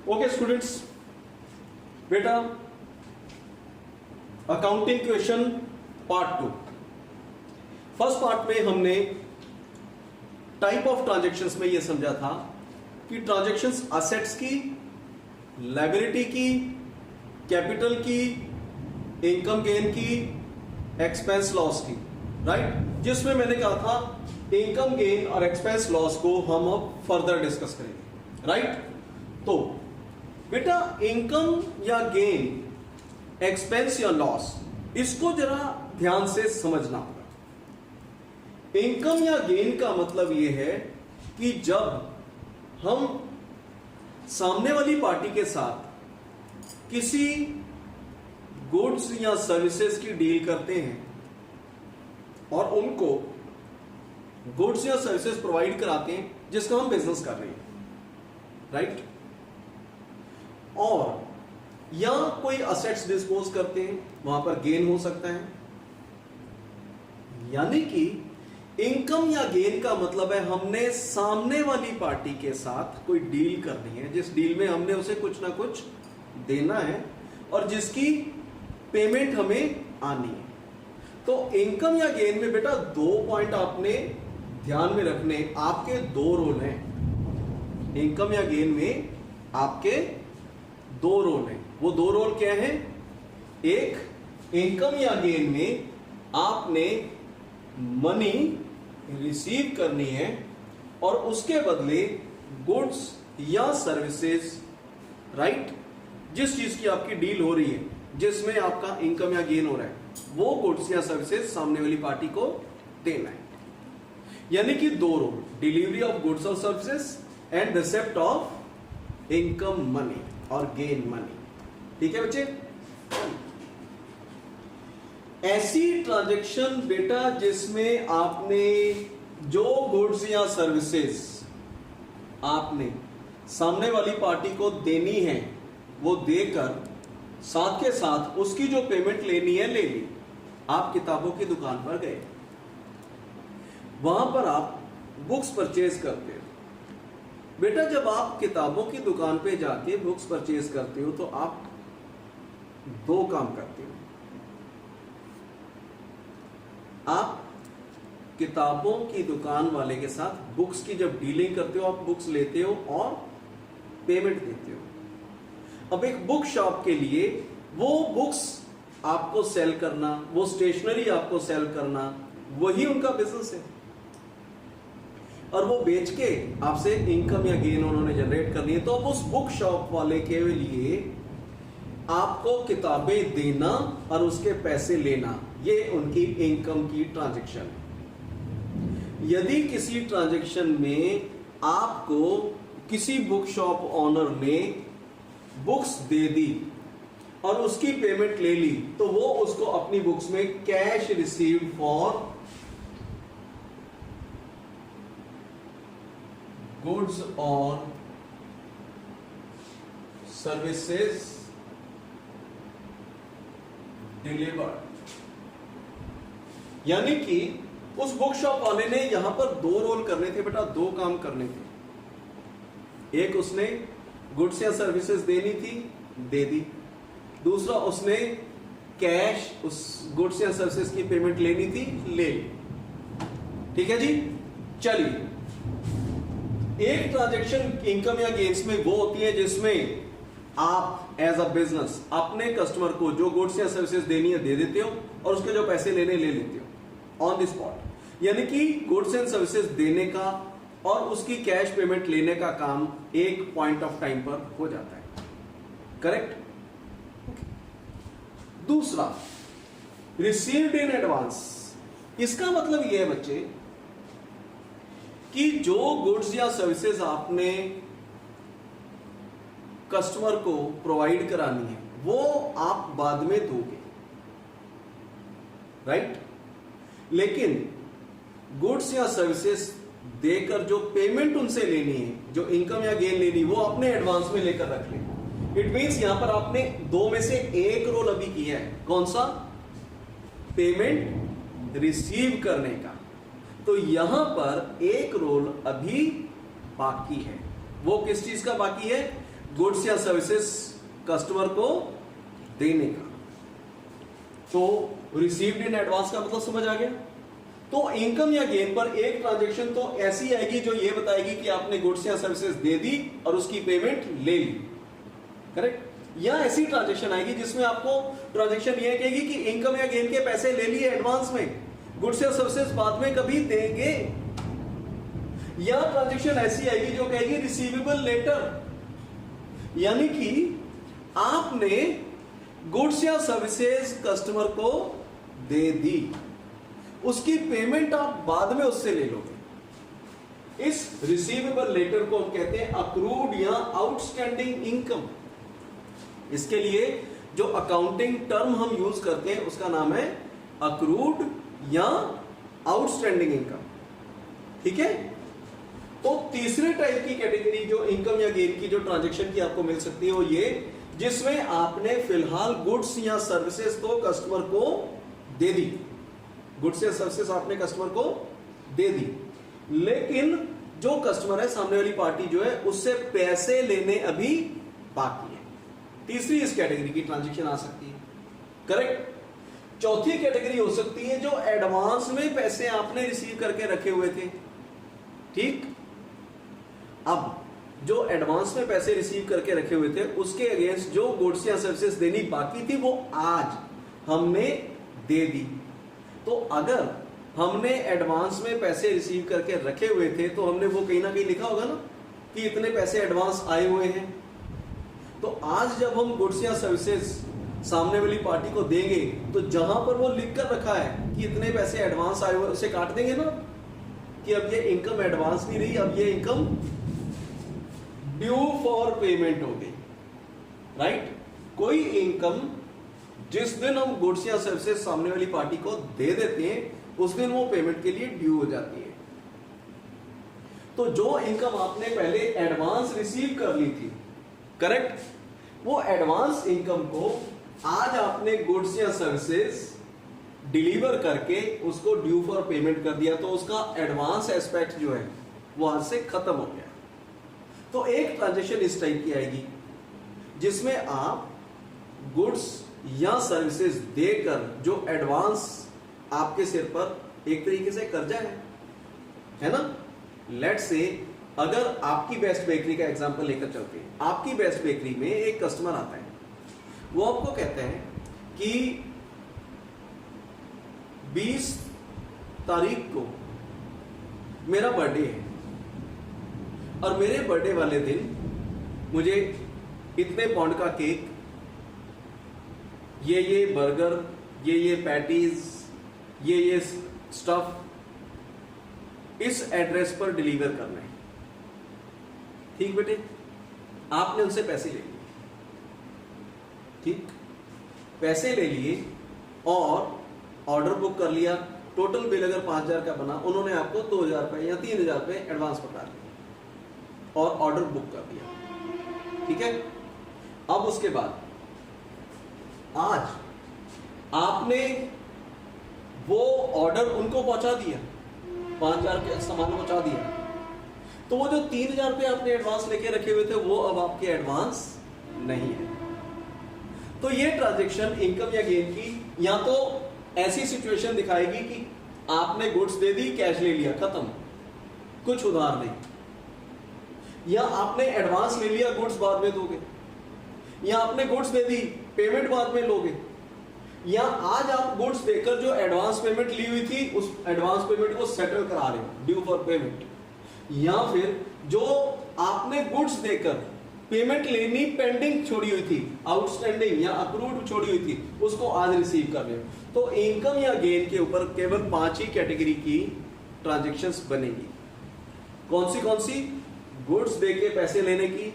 Okay students, बेटा accounting question part 2। First part में हमने टाइप ऑफ ट्रांजैक्शंस में यह समझा था कि ट्रांजैक्शंस असेट्स की, लायबिलिटी की, कैपिटल की, इनकम गेन की, एक्सपेंस लॉस की, राइट। जिसमें मैंने कहा था इनकम गेन और एक्सपेंस लॉस को हम अब फर्दर डिस्कस करेंगे, राइट। तो बेटा इनकम या गेन, एक्सपेंस या लॉस, इसको जरा ध्यान से समझना होगा। इनकम या गेन का मतलब यह है कि जब हम सामने वाली पार्टी के साथ किसी गुड्स या सर्विसेज की डील करते हैं और उनको गुड्स या सर्विसेज प्रोवाइड कराते हैं जिसका हम बिजनेस कर रहे हैं, राइट। और या कोई असेट्स डिस्पोज करते हैं, वहां पर गेन हो सकता है। यानी कि इनकम या गेन का मतलब है हमने सामने वाली पार्टी के साथ कोई डील करनी है, जिस डील में हमने उसे कुछ ना कुछ देना है और जिसकी पेमेंट हमें आनी है। तो इनकम या गेन में बेटा दो पॉइंट आपने ध्यान में रखने। आपके दो रोल हैं इनकम या गेन में, आपके दो रोल हैं। वो दो रोल क्या हैं? एक, इनकम या गेन में आपने मनी रिसीव करनी है और उसके बदले गुड्स या सर्विसेज, राइट, जिस चीज की आपकी डील हो रही है, जिसमें आपका इनकम या गेन हो रहा है, वो गुड्स या सर्विसेज सामने वाली पार्टी को देना है। यानी कि दो रोल, डिलीवरी ऑफ गुड्स और services and receipt of income money और गेन मनी। ठीक है बच्चे। ऐसी ट्रांजैक्शन बेटा जिसमें आपने जो गुड्स या सर्विसेज आपने सामने वाली पार्टी को देनी है वो देकर साथ के साथ उसकी जो पेमेंट लेनी है ले ली। आप किताबों की दुकान पर गए, वहां पर आप बुक्स परचेज करते हो। बेटा जब आप किताबों की दुकान पे जाके बुक्स परचेज करते हो तो आप दो काम करते हो। आप किताबों की दुकान वाले के साथ बुक्स की जब डीलिंग करते हो, आप बुक्स लेते हो और पेमेंट देते हो। अब एक बुक शॉप के लिए वो बुक्स आपको सेल करना, वो स्टेशनरी आपको सेल करना, वही उनका बिजनेस है। और वो बेच के आपसे इनकम या गेन उन्होंने जनरेट करनी है। तो अब उस बुक शॉप वाले के लिए आपको किताबें देना और उसके पैसे लेना, ये उनकी इनकम की ट्रांजैक्शन है। यदि किसी ट्रांजैक्शन में आपको किसी बुक शॉप ओनर ने बुक्स दे दी और उसकी पेमेंट ले ली, तो वो उसको अपनी बुक्स में कैश रिसीव्ड फॉर गुड्स और सर्विसेज डिलीवर्ड। यानी कि उस बुक शॉप वाले ने यहां पर दो रोल करने थे बेटा, दो काम करने थे। एक, उसने गुड्स या सर्विसेज देनी थी, दे दी। दूसरा, उसने कैश उस गुड्स या सर्विसेज की पेमेंट लेनी थी, ले ली। ठीक है जी। चलिए, एक ट्रांजैक्शन इनकम या गेन्स में वो होती है जिसमें आप एज अ बिजनेस अपने कस्टमर को जो गुड्स या सर्विसेज देनी है दे देते हो और उसके जो पैसे लेने ले लेते हो ऑन द स्पॉट। यानी कि गुड्स एंड सर्विसेज देने का और उसकी कैश पेमेंट लेने का काम एक पॉइंट ऑफ टाइम पर हो जाता है, करेक्ट। दूसरा, रिसीव्ड इन एडवांस। इसका मतलब यह है बच्चे कि जो गुड्स या सर्विसेज आपने कस्टमर को प्रोवाइड करानी है वो आप बाद में दोगे, राइट। लेकिन गुड्स या सर्विसेज देकर जो पेमेंट उनसे लेनी है, जो इनकम या गेन लेनी, वो अपने एडवांस में लेकर रख लें। इट मींस यहां पर आपने दो में से एक रोल अभी किया है। कौन सा? पेमेंट रिसीव करने का। तो यहां पर एक रोल अभी बाकी है। वो किस चीज का बाकी है? गुड्स या सर्विसेज कस्टमर को देने का। तो रिसीव्ड इन एडवांस का मतलब समझ आ गया। तो इनकम या गेन पर एक ट्रांजैक्शन तो ऐसी आएगी जो ये बताएगी कि आपने गुड्स या सर्विसेज दे दी और उसकी पेमेंट ले ली, करेक्ट। या ऐसी ट्रांजैक्शन आएगी जिसमें आपको ट्रांजैक्शन ये कहेगी कि इनकम या गेन के पैसे ले लिए एडवांस में, गुड्स या सर्विसेज बाद में कभी देंगे। या ट्रांजैक्शन ऐसी आएगी जो कहेगी रिसीवेबल लेटर, यानी कि आपने गुड्स या सर्विसेज कस्टमर को दे दी, उसकी पेमेंट आप बाद में उससे ले लोगे। इस रिसीवेबल लेटर को हम कहते हैं अक्रूड या आउटस्टैंडिंग इनकम। इसके लिए जो अकाउंटिंग टर्म हम यूज करते हैं उसका नाम है अक्रूड या आउटस्टैंडिंग इनकम, ठीक है। तो तीसरे टाइप की कैटेगरी जो इनकम या गेन की जो ट्रांजैक्शन की आपको मिल सकती है वो ये जिसमें आपने फिलहाल गुड्स या सर्विसेज तो कस्टमर को दे दी, गुड्स या सर्विसेज आपने कस्टमर को दे दी, लेकिन जो कस्टमर है सामने वाली पार्टी जो है उससे पैसे लेने अभी बाकी है। तीसरी इस कैटेगरी की ट्रांजैक्शन आ सकती है, करेक्ट। चौथी कैटेगरी हो सकती है जो एडवांस में पैसे आपने रिसीव करके रखे हुए थे, ठीक। अब जो एडवांस में पैसे रिसीव करके रखे हुए थे उसके अगेंस्ट जो गुड्स या सर्विसेज देनी बाकी थी वो आज हमने दे दी। तो अगर हमने एडवांस में पैसे रिसीव करके रखे हुए थे तो हमने वो कहीं ना कहीं लिखा होगा ना कि इतने पैसे एडवांस आए हुए हैं। तो आज जब हम गुड्स या सर्विसेज सामने वाली पार्टी को देंगे तो जहां पर वो लिख कर रखा है कि इतने पैसे एडवांस आए हुए उसे काट देंगे ना कि अब ये इनकम एडवांस नहीं रही, अब ये इनकम ड्यू फॉर पेमेंट हो गई, राइट। कोई इनकम जिस दिन हम गुड्स या सर्विसेज सामने वाली पार्टी को दे देते हैं उस दिन वो पेमेंट के लिए ड्यू हो जाती है। तो जो इनकम आपने पहले एडवांस रिसीव कर ली थी, करेक्ट, वो एडवांस इनकम को आज आपने गुड्स या सर्विसेज डिलीवर करके उसको ड्यू फॉर पेमेंट कर दिया, तो उसका एडवांस एस्पेक्ट जो है वो आज से खत्म हो गया। तो एक ट्रांजैक्शन इस टाइप की आएगी जिसमें आप गुड्स या सर्विसेज देकर जो एडवांस आपके सिर पर एक तरीके से कर्जा है ना। लेट्स से अगर आपकी बेस्ट बेकरी का एग्जांपल लेकर चलते हैं, आपकी बेस्ट बेकरी में एक कस्टमर आता है, वो आपको कहता है कि 20 तारीख को मेरा बर्थडे है और मेरे बर्थडे वाले दिन मुझे इतने पाउंड का केक, ये बर्गर, ये पैटीज, ये स्टफ इस एड्रेस पर डिलीवर करना है, ठीक बेटे। आपने उनसे पैसे ले लिए, ठीक, पैसे ले लिए और ऑर्डर बुक कर लिया। टोटल बिल अगर 5000 का बना, उन्होंने आपको 2000 रुपए या 3000 रुपए एडवांस पकड़ा लिया और ऑर्डर बुक कर दिया, ठीक है। अब उसके बाद आज आपने वो ऑर्डर उनको पहुंचा दिया, 5000 के सामान पहुंचा दिया, तो वो जो 3000 रुपए आपने एडवांस लेके रखे हुए थे वो अब आपके एडवांस नहीं है। तो ये ट्रांजैक्शन इनकम या गेन की या तो ऐसी सिचुएशन दिखाएगी कि आपने गुड्स दे दी, कैश ले लिया, खत्म, कुछ उधार नहीं, या आपने एडवांस ले लिया, गुड्स बाद में दोगे, या आपने गुड्स दे दी, पेमेंट बाद में लोगे, या आज आप गुड्स देकर जो एडवांस पेमेंट ली हुई थी उस एडवांस पेमेंट को सेटल करा रहे हो, ड्यू फॉर पेमेंट, या फिर जो आपने गुड्स देकर पेमेंट लेनी पेंडिंग छोड़ी हुई थी, आउटस्टैंडिंग या अक्रूड छोड़ी हुई थी, उसको आज रिसीव कर रहे हो। तो इनकम या गेन के ऊपर केवल 5 ही कैटेगरी की ट्रांजैक्शंस बनेगी। कौन सी? गुड्स देके पैसे लेने की,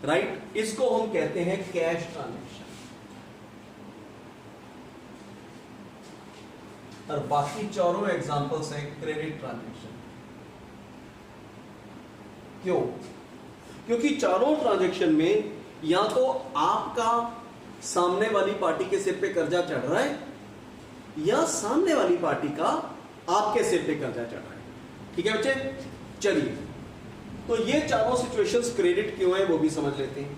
राइट, इसको हम कहते हैं कैश ट्रांजैक्शन, और बाकी चारों एग्जांपल्स हैं क्रेडिट ट्रांजैक्शन। क्यों? क्योंकि चारों ट्रांजैक्शन में या तो आपका सामने वाली पार्टी के सिर पे कर्जा चढ़ रहा है या सामने वाली पार्टी का आपके सिर पे कर्जा चढ़ रहा है, ठीक है बच्चे। चलिए तो ये चारों सिचुएशंस क्रेडिट क्यों है वो भी समझ लेते हैं।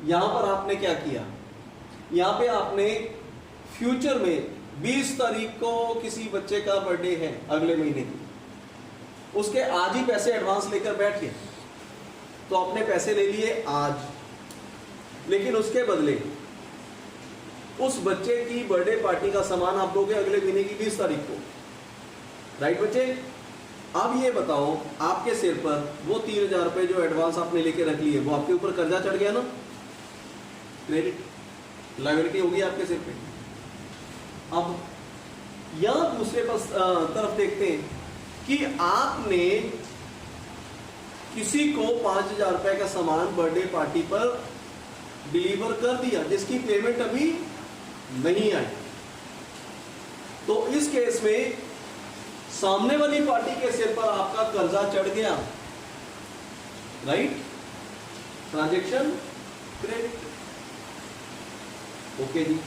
यहां पर आपने क्या किया, यहां पे आपने फ्यूचर में 20 तारीख को किसी बच्चे का बर्थडे है अगले महीने की, उसके आज ही पैसे एडवांस लेकर बैठ गए, तो आपने पैसे ले लिए आज, लेकिन उसके बदले उस बच्चे की बर्थडे पार्टी का सामान आप दोगे अगले महीने की 20 तारीख को, राइट बच्चे। अब ये बताओ, आपके सिर पर वो 3000 रुपए जो एडवांस आपने लेके रख लिए, वो आपके ऊपर कर्जा चढ़ गया ना, क्रेडिट, लायबिलिटी होगी आपके सिर पे। अब यहां दूसरे तरफ देखते हैं कि आपने किसी को 5000 रुपए का सामान बर्थडे पार्टी पर डिलीवर कर दिया, जिसकी पेमेंट अभी नहीं आई। तो इस केस में सामने वाली पार्टी के सिर पर आपका कर्जा चढ़ गया, राइट, ट्रांजैक्शन क्रेडिट, ओके जी।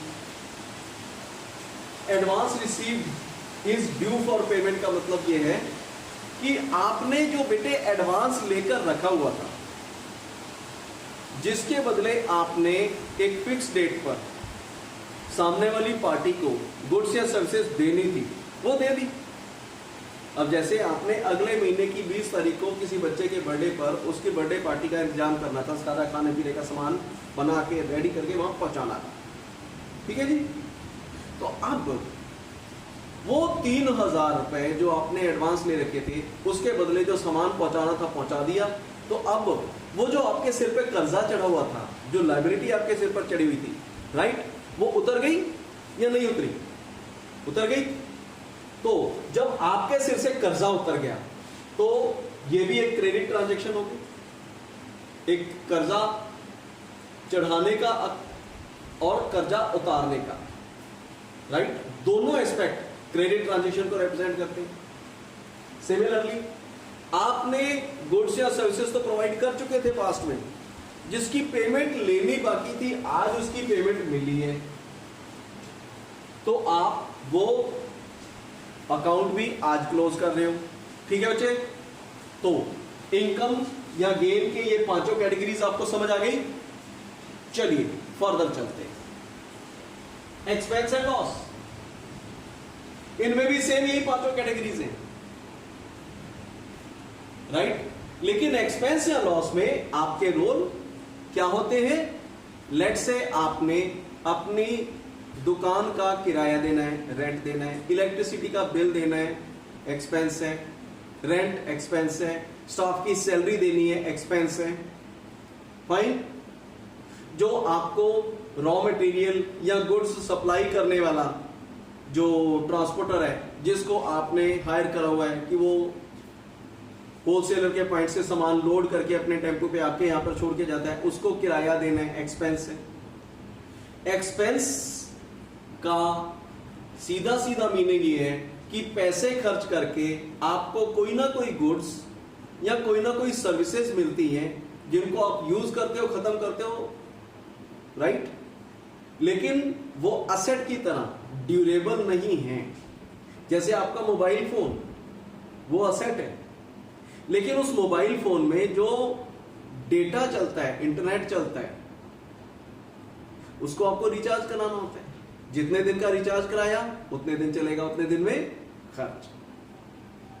Advance received is due for payment का मतलब यह है कि आपने जो बेटे एडवांस लेकर रखा हुआ था, जिसके बदले आपने एक फिक्स डेट पर सामने वाली पार्टी को गुड्स या सर्विसेज देनी थी, वो दे दी। अब जैसे आपने अगले महीने की 20 तारीख को किसी बच्चे के बर्थडे पर उसकी बर्थडे पार्टी का इंतजाम करना था, सारा खाने पीने का सामान बना के रेडी करके वहां पहुंचाना था, ठीक है जी। तो अब वो 3000 रुपए जो आपने एडवांस ले रखे थे, उसके बदले जो सामान पहुंचाना था पहुंचा दिया। तो अब वो जो आपके सिर पे कर्जा चढ़ा हुआ था, जो लायबिलिटी आपके सिर पर चढ़ी हुई थी, राइट, वो उतर गई या नहीं उतरी? उतर गई। तो जब आपके सिर से कर्जा उतर गया तो ये भी एक क्रेडिट ट्रांजैक्शन होगी, एक कर्जा चढ़ाने का और कर्जा उतारने का, राइट, दोनों एस्पेक्ट क्रेडिट ट्रांजैक्शन को रिप्रेजेंट करते हैं। सिमिलरली आपने गुड्स या सर्विसेज तो प्रोवाइड कर चुके थे पास्ट में, जिसकी पेमेंट लेनी बाकी थी, आज उसकी पेमेंट मिली है, तो आप वो अकाउंट भी आज क्लोज कर रहे हो, ठीक है बच्चे। तो इनकम या गेन के ये पांचों कैटेगरीज आपको समझ आ गई। चलिए फर्दर चलते हैं। एक्सपेंस एंड लॉस, इनमें भी सेम यही पांचों कैटेगरीज हैं, राइट। लेकिन एक्सपेंस या लॉस में आपके रोल क्या होते हैं? लेट से आपने अपनी दुकान का किराया देना है, रेंट देना है, इलेक्ट्रिसिटी का बिल देना है, एक्सपेंस है, रेंट एक्सपेंस है, स्टाफ की सैलरी देनी है, एक्सपेंस है, फाइन। जो आपको रॉ मटेरियल या गुड्स सप्लाई करने वाला जो ट्रांसपोर्टर है, जिसको आपने हायर करा हुआ है कि वो होलसेलर के पॉइंट से सामान लोड करके अपने टेम्पो पे आपके यहां पर छोड़ के जाता है, उसको किराया देना है, एक्सपेंस है। एक्सपेंस का सीधा सीधा मीनिंग ये है कि पैसे खर्च करके आपको कोई ना कोई गुड्स या कोई ना कोई सर्विसेज मिलती हैं, जिनको आप यूज करते हो, खत्म करते हो, राइट, लेकिन वो असेट की तरह ड्यूरेबल नहीं है। जैसे आपका मोबाइल फोन, वो असेट है, लेकिन उस मोबाइल फोन में जो डेटा चलता है, इंटरनेट चलता है, उसको आपको रिचार्ज कराना होता है। जितने दिन का रिचार्ज कराया उतने दिन चलेगा, उतने दिन में खर्च,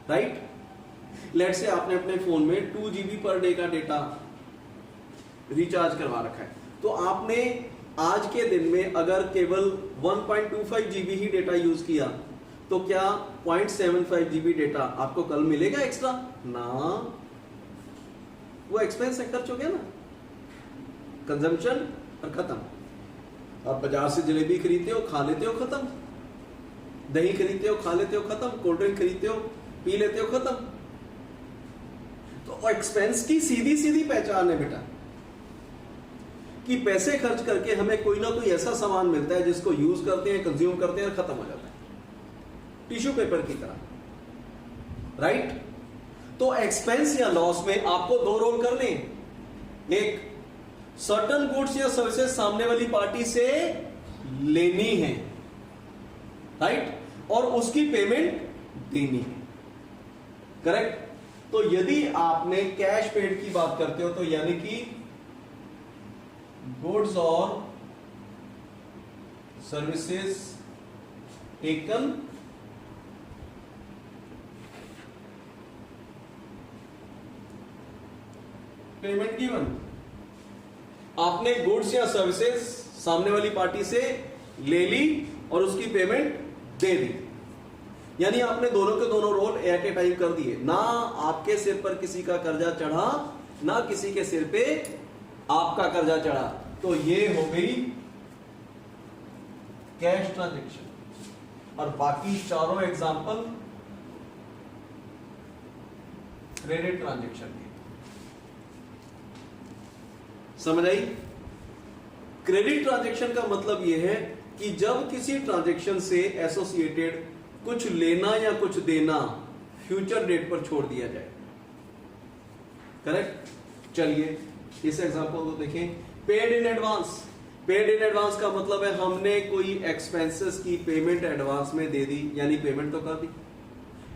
राइट। लेट से आपने अपने फोन में 2 GB पर डे का डेटा रिचार्ज करवा रखा है, तो आपने आज के दिन में अगर केवल 1.25 GB ही डेटा यूज किया, तो क्या 0.75 GB डेटा आपको कल मिलेगा एक्स्ट्रा? ना, वो एक्सपेंस है, खर्च हो गया ना, कंजम्पशन और खत्म। आप बाजार से जलेबी खरीदते हो, खा लेते हो, खत्म। दही खरीदते हो, खा लेते हो, खत्म। कोल्ड ड्रिंक खरीदते हो, पी लेते हो, खत्म। तो एक्सपेंस की सीधी सीधी पहचान है बेटा कि पैसे खर्च करके हमें कोई ना कोई ऐसा सामान मिलता है जिसको यूज करते हैं, कंज्यूम करते हैं और खत्म हो जाता है, टिश्यू पेपर की तरह, राइट। तो एक्सपेंस या लॉस में आपको दो रोल करने, एक सर्टन गुड्स या सर्विसेज सामने वाली पार्टी से लेनी है, राइट, और उसकी पेमेंट देनी है, करेक्ट। तो यदि आपने कैश पेड की बात करते हो तो यानी कि गुड्स और सर्विसेज टेकन पेमेंट गिवन। आपने गुड्स या सर्विसेज सामने वाली पार्टी से ले ली और उसकी पेमेंट दे दी, यानी आपने दोनों के दोनों रोल एट ए टाइम कर दिए। ना आपके सिर पर किसी का कर्जा चढ़ा, ना किसी के सिर पे आपका कर्जा चढ़ा। तो ये हो गई कैश ट्रांजैक्शन। और बाकी चारों एग्जांपल क्रेडिट ट्रांजैक्शन के। समझ आई? क्रेडिट ट्रांजैक्शन का मतलब यह है कि जब किसी ट्रांजैक्शन से एसोसिएटेड कुछ लेना या कुछ देना फ्यूचर डेट पर छोड़ दिया जाए। करेक्ट? चलिए इस एग्जांपल को देखें। Paid in advance. Paid in advance का मतलब है हमने कोई एक्सपेंसेस की पेमेंट एडवांस में दे दी, यानी पेमेंट तो कर दी।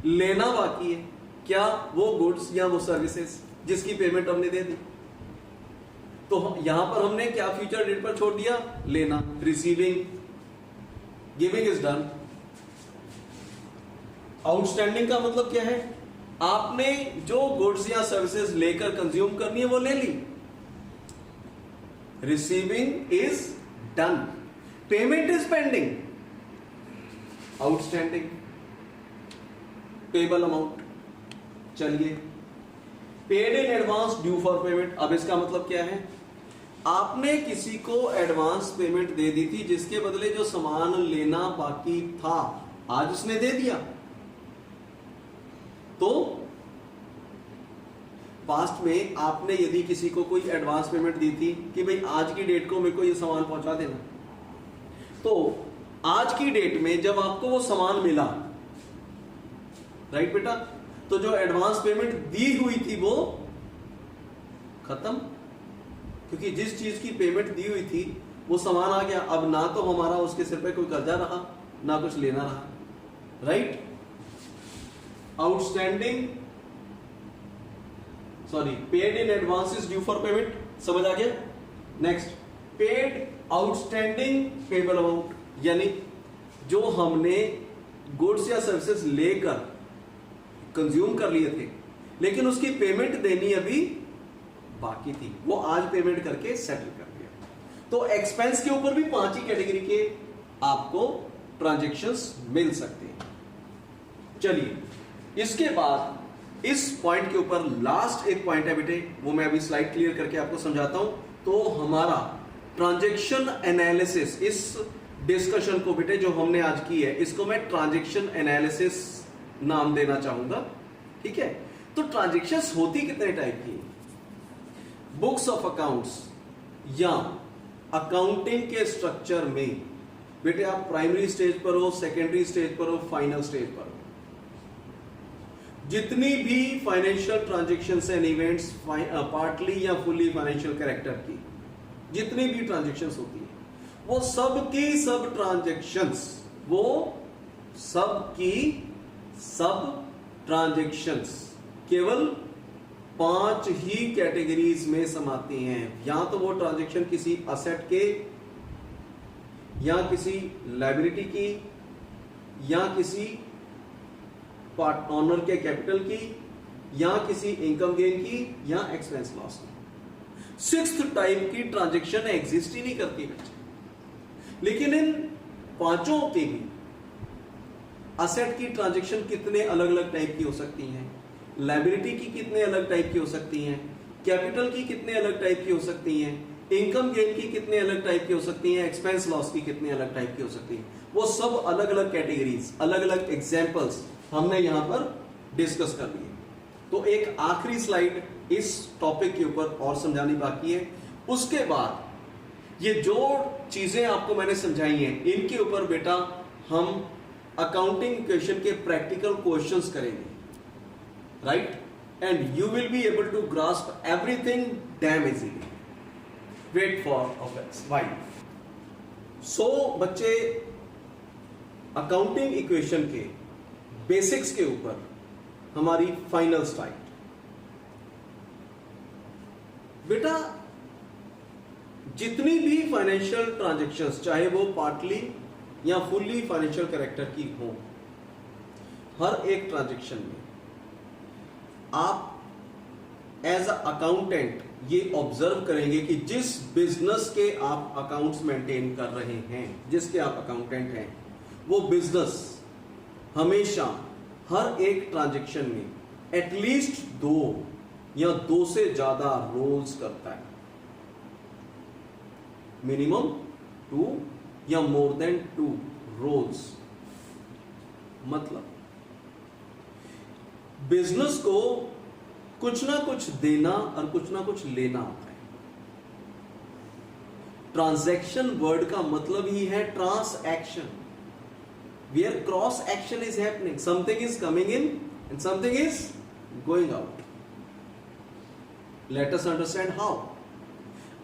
लेना बाकी है, क्या? वो गुड्स या वो सर्विसेज जिसकी पेमेंट हमने दे दी। तो यहां पर हमने क्या फ्यूचर डेट पर छोड़ दिया? लेना। Receiving, giving is done. Outstanding का मतलब क्या है? आपने जो गुड्स या सर्विसेज लेकर कंज्यूम करनी है वो ले ली। Receiving is done. Payment is pending. Outstanding, payable amount. चलिए, paid in advance due for payment. अब इसका मतलब क्या है? आपने किसी को एडवांस पेमेंट दे दी थी जिसके बदले जो सामान लेना बाकी था आज उसने दे दिया। तो पास्ट में आपने यदि किसी को कोई एडवांस पेमेंट दी थी कि भाई आज की डेट को मेरे को ये सामान पहुंचा देना, तो आज की डेट में जब आपको वो सामान मिला, राइट बेटा, तो जो एडवांस पेमेंट दी हुई थी वो खत्म, क्योंकि जिस चीज की पेमेंट दी हुई थी वो सामान आ गया। अब ना तो हमारा उसके सिर पे कोई कर्जा रहा, ना कुछ लेना रहा, right? Outstanding, sorry, paid in advance is due for payment. समझ आ गया? Next, paid outstanding payable amount, यानी जो हमने गुड्स या सर्विसेज लेकर कंज्यूम कर लिए थे लेकिन उसकी पेमेंट देनी अभी बाकी थी, वो आज पेमेंट करके सेटल कर दिया। तो एक्सपेंस के ऊपर भी 5 ही कैटेगरी के आपको ट्रांजैक्शंस मिल सकते हैं। चलिए, इसके बाद इस पॉइंट के ऊपर लास्ट एक पॉइंट है बेटे, वो मैं अभी स्लाइड क्लियर करके आपको समझाता हूं। तो हमारा ट्रांजैक्शन एनालिसिस, इस डिस्कशन को बेटे जो हमने आज की है, इसको मैं ट्रांजैक्शन एनालिसिस नाम देना चाहूंगा। ठीक है? तो ट्रांजैक्शंस होती कितने टाइप की? बुक्स ऑफ अकाउंट्स या अकाउंटिंग के स्ट्रक्चर में बेटे आप प्राइमरी स्टेज पर हो, सेकेंडरी स्टेज पर हो, फाइनल स्टेज पर हो, जितनी भी financial transactions and events partly या फुली फाइनेंशियल कैरेक्टर की जितनी भी ट्रांजैक्शंस होती है, वो सब की सब ट्रांजैक्शंस, वो सब की सब ट्रांजैक्शंस केवल 5 ही कैटेगरीज में समाती हैं। या तो वो ट्रांजैक्शन किसी असेट के, या किसी लायबिलिटी की, या किसी पार्ट ऑनर के कैपिटल की, या किसी इनकम गेन की, या एक्सपेंस लॉस की। 6th टाइप की ट्रांजैक्शन एग्जिस्ट ही नहीं करती बच्चे। लेकिन इन 5 के भी असेट की ट्रांजैक्शन कितने अलग अलग टाइप की हो सकती हैं, लायबिलिटी की कितने अलग टाइप की हो सकती हैं, कैपिटल की कितने अलग टाइप की हो सकती हैं, इनकम गेन की कितने अलग टाइप की हो सकती हैं, एक्सपेंस लॉस की कितने अलग टाइप की हो सकती हैं, वो सब अलग अलग कैटेगरीज, अलग अलग एग्जांपल्स हमने यहां पर डिस्कस कर लिए। तो एक आखिरी स्लाइड इस टॉपिक के ऊपर और समझानी बाकी है। उसके बाद ये जो चीजें आपको मैंने समझाई हैं, इनके ऊपर बेटा हम अकाउंटिंग इक्वेशन के प्रैक्टिकल क्वेश्चंस करेंगे, right? And you will be able to grasp everything damn easily. Wait for offense why. So बच्चे, अकाउंटिंग इक्वेशन के बेसिक्स के ऊपर हमारी फाइनल स्लाइड, बेटा जितनी भी फाइनेंशियल ट्रांजैक्शंस, चाहे वो पार्टली या फुल्ली फाइनेंशियल कैरेक्टर की हो, हर एक ट्रांजैक्शन में आप एज अ अकाउंटेंट ये ऑब्जर्व करेंगे कि जिस बिजनेस के आप अकाउंट्स मेंटेन कर रहे हैं, जिसके आप अकाउंटेंट हैं, वो बिजनेस हमेशा हर एक ट्रांजैक्शन में एटलीस्ट 2 या 2 से ज्यादा रोल्स करता है, मिनिमम 2 या मोर देन 2 रोल्स। मतलब बिजनेस को कुछ ना कुछ देना और कुछ ना कुछ लेना होता है। ट्रांजैक्शन वर्ड का मतलब ही है transaction, where cross action is happening, something is coming in and something is going out. Let us understand how.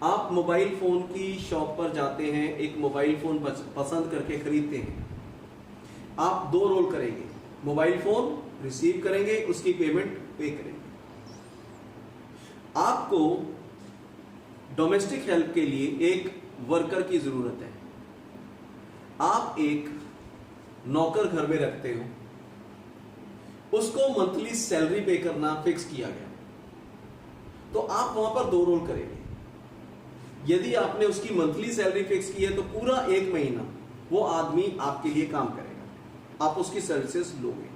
आप मोबाइल फोन की शॉप पर जाते हैं, एक मोबाइल फोन पसंद करके खरीदते हैं। आप 2 रोल करेंगे, मोबाइल फोन रिसीव करेंगे, उसकी पेमेंट पे करेंगे। आपको डोमेस्टिक हेल्प के लिए एक वर्कर की जरूरत है। आप एक नौकर घर में रखते हो, उसको मंथली सैलरी पे करना फिक्स किया गया, तो आप वहां पर 2 रोल करेंगे। यदि आपने उसकी मंथली सैलरी फिक्स की है तो पूरा 1 महीना वो आदमी आपके लिए काम करेगा, आप उसकी सर्विसेज लोगे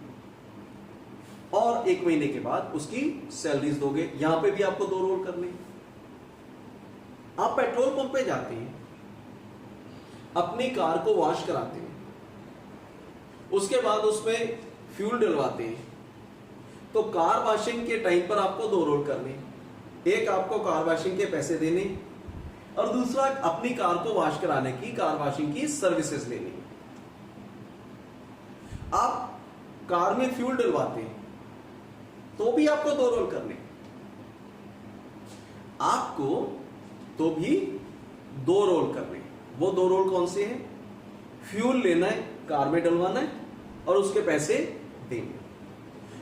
और 1 महीने के बाद उसकी सैलरीज दोगे। यहां पे भी आपको 2 रोल करने। आप पेट्रोल पंप पे जाते हैं, अपनी कार को वॉश कराते हैं, उसके बाद उसमें फ्यूल डलवाते हैं, तो कार वॉशिंग के टाइम पर आपको 2 रोल करने। एक आपको कार वॉशिंग के पैसे देने और दूसरा अपनी कार को वॉश कराने की, कार वॉशिंग की सर्विसेज लेनी। आप कार में फ्यूल डलवाते हैं तो भी आपको 2 रोल करने। आपको तो भी 2 रोल करने। वो 2 रोल कौन से हैं? फ्यूल लेना है, कार में डलवाना है और उसके पैसे देंगे।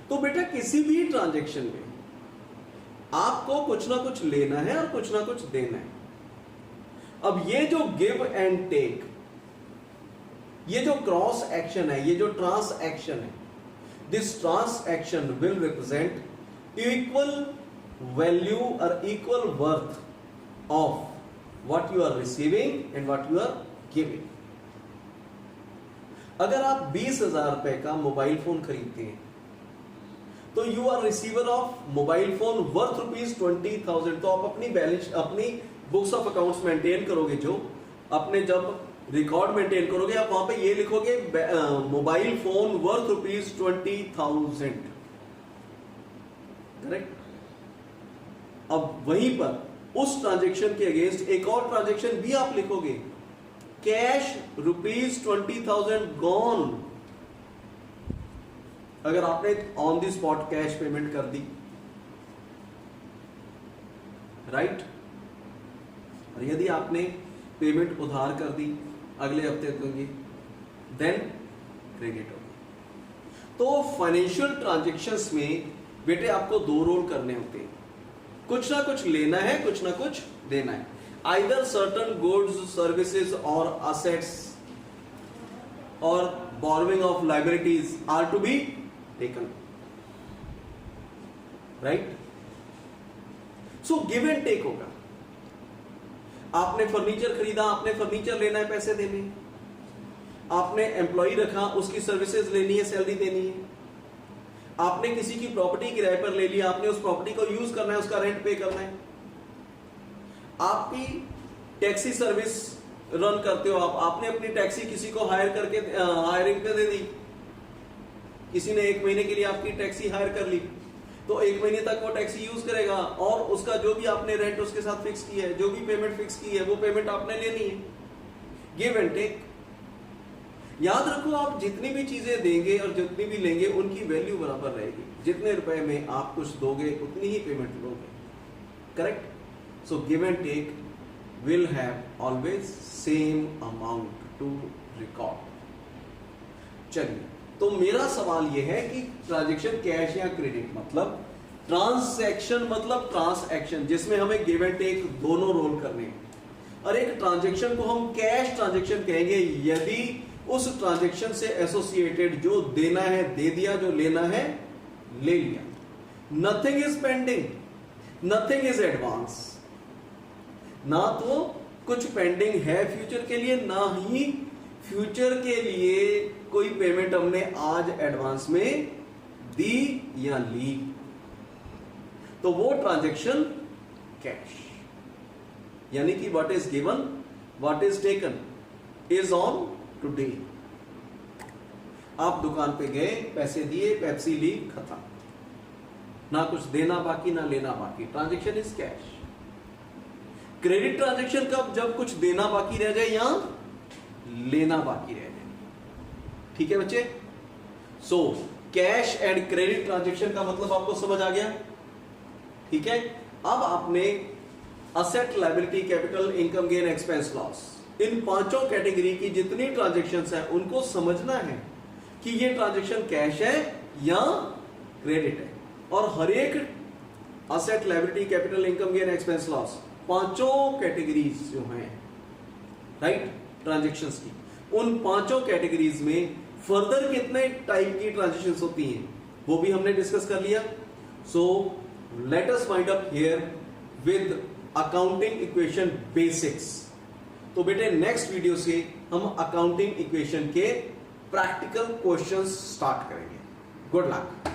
तो बेटा किसी भी ट्रांजैक्शन में आपको कुछ ना कुछ लेना है और कुछ ना कुछ देना है। अब ये जो गिव एंड टेक, ये जो क्रॉस एक्शन है, ये जो ट्रांस एक्शन है, this transaction will represent equal value और equal worth of what you are receiving and what you are giving. अगर आप 20,000 रुपए का मोबाइल फोन खरीदते हैं तो you are receiver of mobile phone worth ₹20,000। तो आप अपनी बैलेंस, अपनी बुक्स ऑफ अकाउंट्स मेंटेन करोगे, जो अपने जब रिकॉर्ड मेंटेन करोगे, आप वहां पे ये लिखोगे मोबाइल फोन वर्थ ₹20,000, करेक्ट। अब वहीं पर उस ट्रांजैक्शन के अगेंस्ट एक और ट्रांजैक्शन भी आप लिखोगे, कैश ₹20,000 गॉन। अगर आपने on the spot cash payment कर दी, राइट, और यदि आपने पेमेंट उधार कर दी, अगले हफ्ते दूंगी, देन क्रेडिट होगी। तो फाइनेंशियल ट्रांजैक्शंस में बेटे आपको 2 रोल करने होते हैं, कुछ ना कुछ लेना है, कुछ ना कुछ देना है। आइदर सर्टन गुड्स, सर्विसेज और असेट्स और borrowing of liabilities are to be taken, right. So give and take होगा। आपने फर्नीचर खरीदा, आपने फर्नीचर लेना है, पैसे देने। आपने एम्प्लॉय रखा, उसकी सर्विसेज लेनी है, सैलरी देनी है। आपने किसी की प्रॉपर्टी किराए पर ले लिया, आपने उस प्रॉपर्टी को यूज करना है, उसका रेंट पे करना है। आपकी टैक्सी सर्विस रन करते हो, आपने अपनी टैक्सी किसी को हायर करके हायरिंग पे दे दी। किसी ने 1 महीने के लिए आपकी टैक्सी हायर कर ली, तो 1 महीने तक वो टैक्सी यूज करेगा और उसका जो भी आपने रेंट उसके साथ फिक्स की है, जो भी पेमेंट फिक्स की है, वो पेमेंट आपने लेनी है। Give and take. याद रखो, आप जितनी भी चीजें देंगे और जितनी भी लेंगे उनकी वैल्यू बराबर रहेगी। जितने रुपए में आप कुछ दोगे उतनी ही पेमेंट लोगे, correct. So give and take will have always same amount to record. चलिए, तो मेरा सवाल यह है कि ट्रांजैक्शन कैश या क्रेडिट, मतलब ट्रांसैक्शन मतलब ट्रांसैक्शन जिसमें हमें गिव एंड टेक दोनों रोल करने हैं, और एक ट्रांजैक्शन को हम कैश ट्रांजैक्शन कहेंगे यदि उस ट्रांजैक्शन से एसोसिएटेड जो देना है दे दिया, जो लेना है ले लिया। Nothing is pending, nothing is advance, ना तो कुछ पेंडिंग है फ्यूचर के लिए, ना ही फ्यूचर के लिए कोई पेमेंट हमने आज एडवांस में दी या ली, तो वो ट्रांजैक्शन कैश। यानी कि what is given, what is taken is on today. आप दुकान पे गए, पैसे दिए, पेप्सी ली, खत्म, ना कुछ देना बाकी ना लेना बाकी, transaction is cash. Credit transaction कब, जब कुछ देना बाकी रह जाए या लेना बाकी रह जाए। ठीक है बच्चे, so cash and credit transaction का मतलब आपको समझ आ गया। ठीक है, अब आपने asset, liability, capital, income gain, expense, loss, इन पांचों कैटेगरी की जितनी ट्रांजैक्शंस हैं उनको समझना है कि ये ट्रांजैक्शन कैश है या क्रेडिट है। और हर एक asset, liability, capital, income gain, expense, loss, पांचों कैटेगरीज जो हैं राइट ट्रांजैक्शंस की, उन पांचों कैटेगरीज में फर्दर कितने टाइप की ट्रांजैक्शंस होती हैं वो भी हमने डिस्कस कर लिया। So let us find up here with accounting equation basics. तो बेटे नेक्स्ट वीडियो से हम अकाउंटिंग इक्वेशन के प्रैक्टिकल क्वेश्चंस स्टार्ट करेंगे। Good luck.